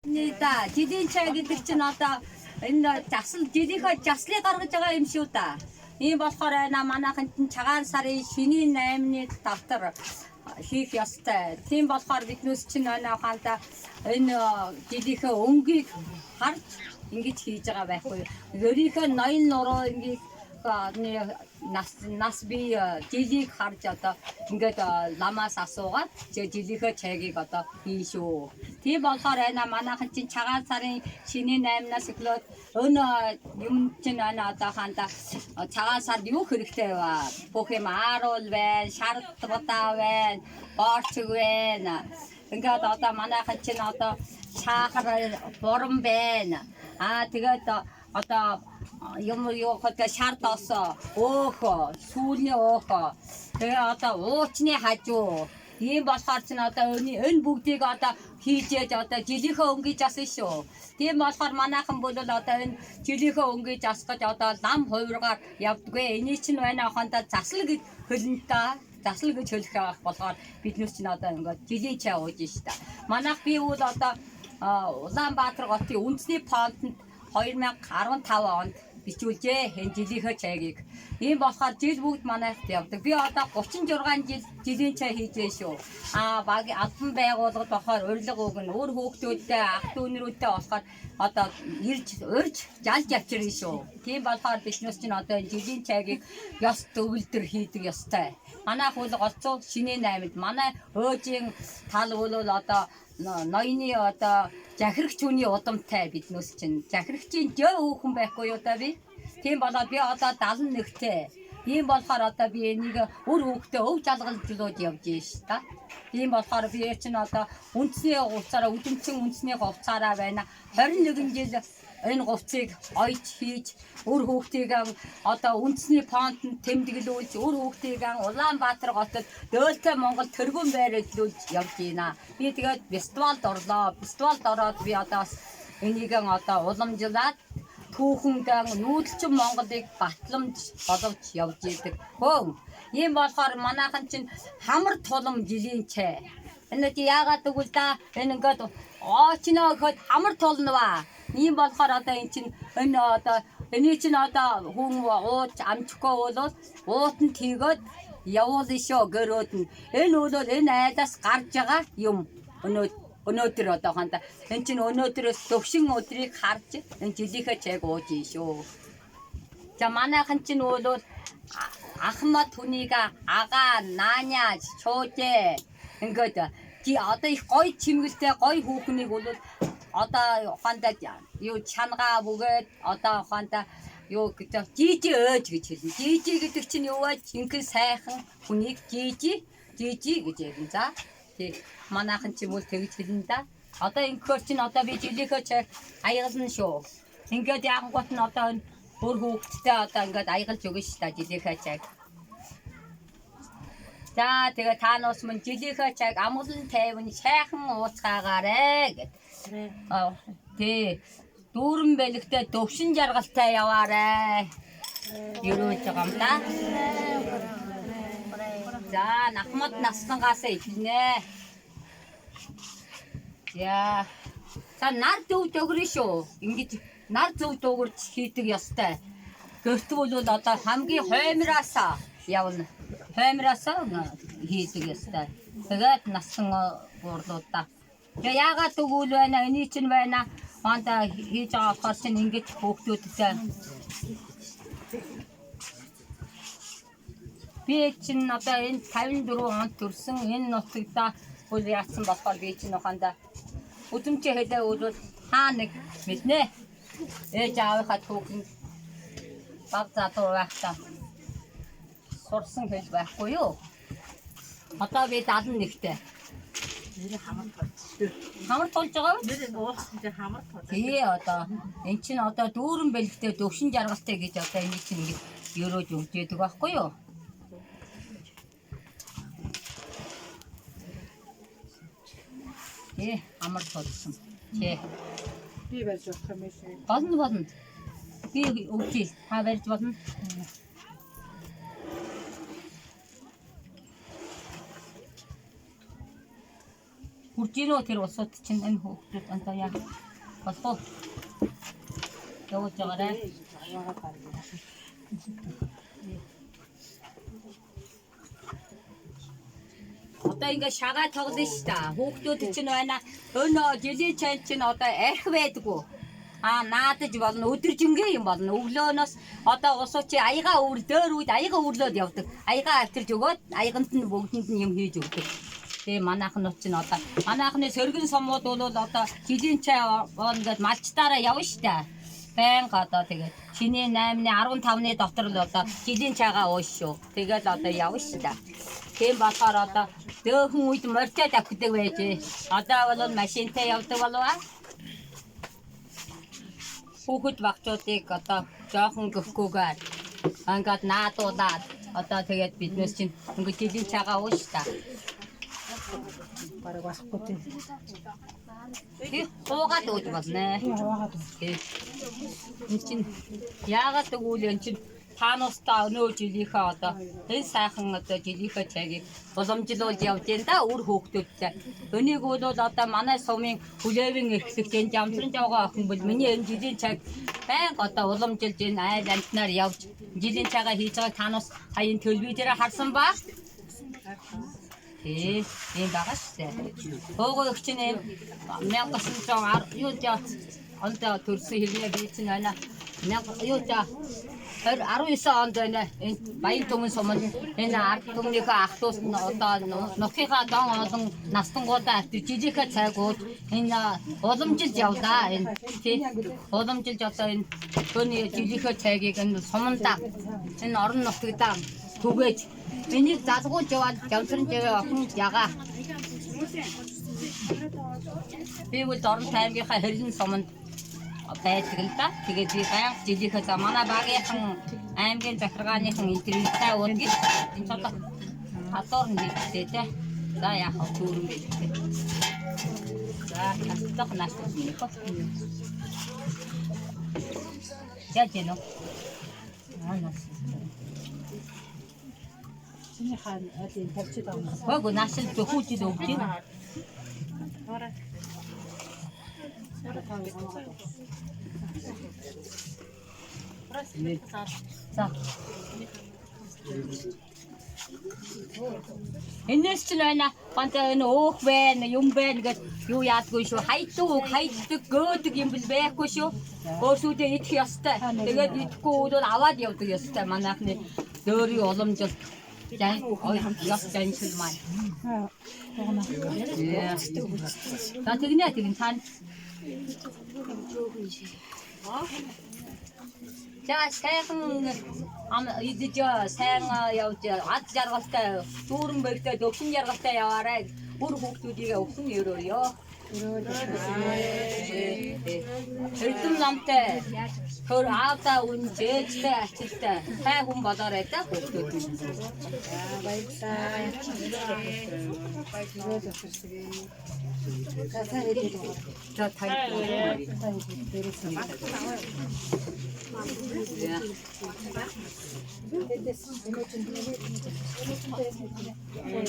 Да, жилийн чай гэдэг чинь одоо энэ жилийнхөө заслыг гаргаж байгаа юм шүү да. Ийм болохоор манайхан чинь цагаан сарын шөнийн 8-ны давтар хийх ёстой. Тийм болохоор биднээс чинь ухаандаа энэ жилийнхээ өнгийг харж ингэж хийж байгаа байхгүй. Өөрийнхөө ноён нуруу ингэж нас би жилийг харж одоо ингээд ламаас асуугаад жилийнхээ чайгийг одоо хийшүү. Тийм болохоор манайхан чинь цагаан сарын шинийн 8-наас эхлээд өн юм чинь одоо хаанда цагаан сард юу хэрэгтэй вэ? Бүх юм ааруул байна, шаардлагатай байна, борчиг байна. Ингээд одоо манайхан чинь одоо сахар борон байна. Тэгээд одоо юм юу гэдэг шард осоо, өөхөө, сүүлийн өөхөө. Тэгээ одоо уучны хажуу. Ийм болохоор ч одоо энэ бүгдийг одоо хийжээж одоо жилийнхөө өнгөж асан шүү. Тийм болохоор манайхан бол одоо энэ жилийнхөө өнгөж асгаж одоо лам хувиргаар явдгаа. Эний чинь байна аханта засал гэж хөлн та. Засал гэж хэлэх болохоор биднес чинь одоо ингээд жилийн чай ууж штэ. Манайх би бол одоо Улаанбаатар хотын үндэсний фондод 2015 онд бичүүлжээ энэ жилийнхөө чайгийг. Ийм болохоор жил бүгд манайхд явдаг. Би одоо 36 жил жилийн чай хийж байна шүү. Баг албан байгууллагад болохоор урилга өгнө. Өөр хүүхдүүдтэй ах дүүнрүүдтэй болохоор одоо ирж урьж жалж авчирна шүү. Тийм болохоор биднес чинь одоо энэ жилийн чайгийг ёс төвлөр хийдэг ёстой. Манайх бол голцоо шинийн 8-д манай өөжийн тал бол одоо ноёны одоо захирагч хүний удамтай биднес чинь захирагчийн жөө хүүхэн байхгүй юу та би. Тийм болоод би одоо 71-тэй. Ийм болохоор одоо би энийг өөр хүүхдээ өв жалгалжлууд явж ш та. Тийм болохоор би чинь одоо үндэсний хувцаараа үдэмцэн үндэсний хувцаараа байна. 21 жил энэ хувцсыг ойж хийж өөр хүүхдийгээ одоо үндэсний фонд тэмдэглүүлж өөр хүүхдийгээ Улаанбаатар хотод дөөлтэй Монгол тэргүүн байрлуулж явж байна. Би тэгээд фестивалд орлоо. Фестивалд ороод би одоо энийг одоо уламжлаад түүхэндээ нүүдэлчин Монголыг батламж боловч явж идэг. Хөөн. Ийм болохоор манайхан чинь хамар тулам жилийн чай. Энэ яагаад гэвэл да энэ ингээд оочноо гэхэд хамар тулнава. Ийм болохоор одоо эн чинь энэ одоо эний чинь одоо хүн ууж амжихгүй бол уутан тийгээд явуулна шүү гэрөөд нь. Энэ бол энэ айлаас гарч байгаа юм. Өнөөдөр одоо ханда эн чинь өнөөдрөөс төвшин өдрийг харж энэ жилийнхээ чайг ууж ийн шүү. За манайхан чинь бол Ахмад хүнийг агаа нааня чуужээ ингээд одоо их гоё чимгэлтэй гоё хүүхнийг бол одоо ухаандаа юу чангаа бүгээд одоо ухаандаа юу гэдэг жижи өөж гэж хэлнэ. Жижи гэдэг чинь юу вэ? Жинхэнэ сайхан хүнийг жижи гэж ярина. За тий манайхан ч юм уу тэгж хэлнэ да. Одоо ингээр чинь одоо би жилийнхөө чай аягална шүү. Ингээд яангуут нь одоо өөр хүүхдтэй одоо ингээд аягалж өгнө шүү та жилийнхөө чайг. За тэгээ та нуус мөн жилийнхөө чайг амгалан тайван сайхан ууцгаагаарэ гэд. Тий дүүрэн бэлэгтэй дөвшин жаргалтай яваарэ. Юрууж байгаа юм да. За Ахмад наснагаас эхэлнэ. Яа. За нар зөв дөгрөн шүү. Ингэж нар зөв дөгөрч хийдэг ёстой. Гэвтвэл бол одоо хамгийн хоймраасаа явна. Хоймраасаа хийдэг ёстой. Тэгээд насан гурлуудаа. Тэгээ яагаад тэгвэл байна? Эний чинь байна. Хоонда хийж байгаа болохоор чинь ингэж хүүхдүүдтэй би чинь одоо энэ 54 онд төрсэн энэ нутагта бол яатсан болохоор би чинь ухаанда өдөрмчөө хэлээ бол хаа нэг мэднэ. Ээж аавынхаа түүхэн баг задуу байхдаа сурсан хэл байхгүй юу? Одоо би 71-тэй. Хамар тулж байгаа юу? Нэр ууссан чинь хамар тулж. Тий одоо эн чинь одоо дүүрэн бэлгтэй дөвшин жаргалтай гэж одоо энийг чинь ингэж өрөөж өгч яадаг байхгүй юу? Амар тулсан. Тий. Би барьж авах юм шиг. Болно. Би өгье. Та барьж болно. Үржинөө тэр усууд чинь энэ хүүхдүүд одоо яг болохоо явж байгаарэ. Одоо ингээ шагаа тоглоно ш та. Хүүхдүүд чинь байна. Өнөө жилийн чай чинь одоо арх байдгүй. Наадаж болно. Өдөржингээ юм болно. Өглөөнөөс одоо усуу чи аяга өвөр дөр үед аяга өврлөөд явдаг. Аяга авчирж өгөөд аяганд нь бүгдэнд нь юм хийж өгдөг. Тэгээ манайхнууд чинь одоо манайхны сөргөн сомууд бол одоо жилийн чай ингээд малчтаараа явна ш та. Бэнг одоо тэгээд шинэ 8-ны 15-ны дотор л одоо жилийн чайгаа ууш шүү. Тэгээд одоо явна ш та. Тийм болохоор одоо дөөхөн үед морьтой тавьдаг байж. Одоо бол машинтай явдаг болов. Хүүхэд багчуудыг одоо жоохон гөхгүйгээр ингээд наадуулаад одоо тэгээд биднээс чинь ингээд жилийн чайгаа ууш та. Бараг басахгүй тийм. Уугаад ууж болно. Энэ чинь яагаад гэвэл энэ чинь таануустаа өнөө жилийнхээ одоо энэ сайхан одоо жилийнхээ чайгийг уламжлуулж явж энэ да үр хөөгтүүдтэй. Өнийг бол одоо манай сумын хүлээвэн эрхлэгч энэ Жамсран жавгаа охин бол миний энэ жилийн чайг байнга одоо уламжилж энэ айл амтнаар явж жилийн чайгаа хийж байгааг таануус хаян телевизээр харсан ба. Ийм байгаа шүү дээ. Өөгөө их чинь 1910 юу жаа онд төрсөн хэрнээ би чинь байна. 19 онд байна. Энэ Баян түмэн суманд энэ ард түмнийхээ ахлуус нь одоо нутгийнхаа дон олон настангуудаа авчир жилийнхээ цайгууд энэ уламжилж явлаа. Энэ тий уламжилж одоо энэ төвний жилийнхээ цайгийг энэ сумандаа энэ орон нутгадаа түгээж энийг залгуулж яваад Жамсран жаваа охин ягаа. Би бол Орон таймгийнхаа хэрлэн суманд байдаг л да. Тэгээд би байнга жилийнхээ за манай багийнхан аймгийн захиргааныхан интервью цай уудгийг энэ цолоо хатуур нь хийхдээ те. За яах вэ дүүрэн байлээ. За тастах наастах юм хөө. Яаж яана? Чиний хаан алин тавьчих байгаа. Гоо наашил зөвхүүжил өгч юм. За. Энэс ч байна. Ганцаа энэ өөх байна, юм байна гэж юу яадгүй шүү. Хайдаг, гөөдөг юм бэл байхгүй шүү. Өөрсүүдээ идэх ёстой. Тэгээд идэхгүй бол аваад явдаг ёстой. Манайхны дөөрийн уламжлалт Жан яс жаншил маань. За тэгнэ тань. За сайхан идэж сайн явж ад жаргалтай дүүрэн бэгтэй дөвшин жаргалтай яваарай. Бүр хүүхдүүдийг өвсөн өрөөё. Эрдэм намтай хөр аавда үнжээжтэй ачилтай хай хүн болоорой да хүүхдүүд. Баярлалаа.